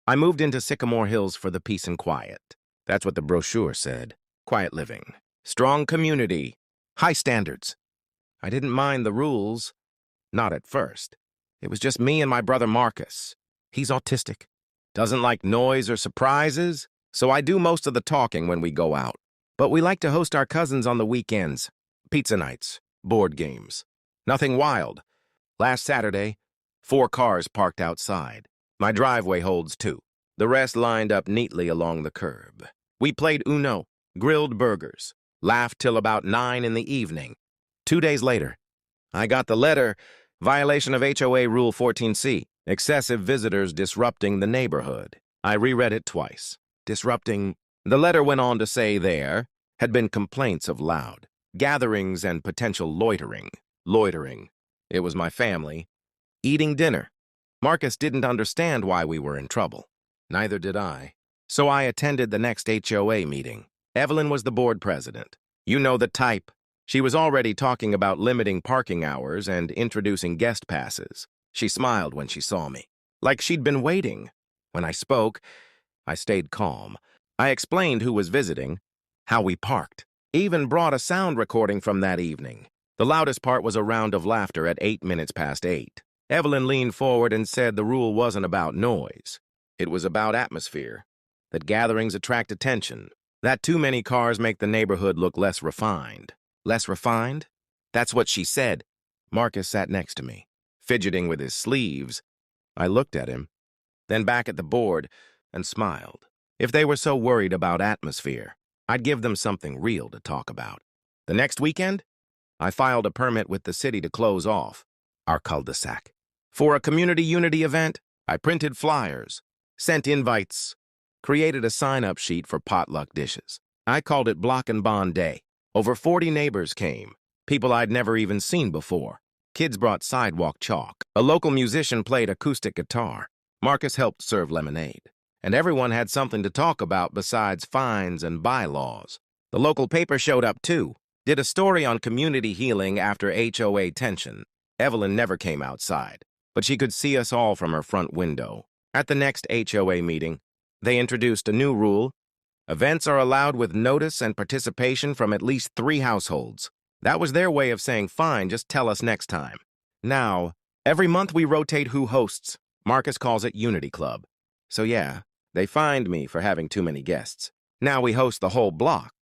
I moved into Sycamore Hills for the peace and quiet. That's what the brochure said. Quiet living. Strong community. High standards. I didn't mind the rules. Not at first. It was just me and my brother Marcus. He's autistic. Doesn't like noise or surprises, so I do most of the talking when we go out. But we like to host our cousins on the weekends. Pizza nights. Board games. Nothing wild. Last Saturday, 4 cars parked outside. My driveway holds 2. The rest lined up neatly along the curb. We played Uno, grilled burgers, laughed till about 9 in the evening. 2 days later, I got the letter, violation of HOA Rule 14C, excessive visitors disrupting the neighborhood. I reread it twice. Disrupting. The letter went on to say there had been complaints of loud gatherings and potential loitering. Loitering. It was my family. Eating dinner. Marcus didn't understand why we were in trouble. Neither did I. So I attended the next HOA meeting. Evelyn was the board president. You know the type. She was already talking about limiting parking hours and introducing guest passes. She smiled when she saw me, like she'd been waiting. When I spoke, I stayed calm. I explained who was visiting, how we parked, even brought a sound recording from that evening. The loudest part was a round of laughter at 8 minutes past 8. Evelyn leaned forward and said the rule wasn't about noise. It was about atmosphere, that gatherings attract attention, that too many cars make the neighborhood look less refined. Less refined? That's what she said. Marcus sat next to me, fidgeting with his sleeves. I looked at him, then back at the board, and smiled. If they were so worried about atmosphere, I'd give them something real to talk about. The next weekend, I filed a permit with the city to close off our cul-de-sac. For a community unity event, I printed flyers, sent invites, created a sign-up sheet for potluck dishes. I called it Block and Bond Day. Over 40 neighbors came, people I'd never even seen before. Kids brought sidewalk chalk. A local musician played acoustic guitar. Marcus helped serve lemonade. And everyone had something to talk about besides fines and bylaws. The local paper showed up too, did a story on community healing after HOA tension. Evelyn never came outside, but she could see us all from her front window. At the next HOA meeting, they introduced a new rule. Events are allowed with notice and participation from at least 3 households. That was their way of saying, fine, just tell us next time. Now, every month we rotate who hosts. Marcus calls it Unity Club. So yeah, they fined me for having too many guests. Now we host the whole block.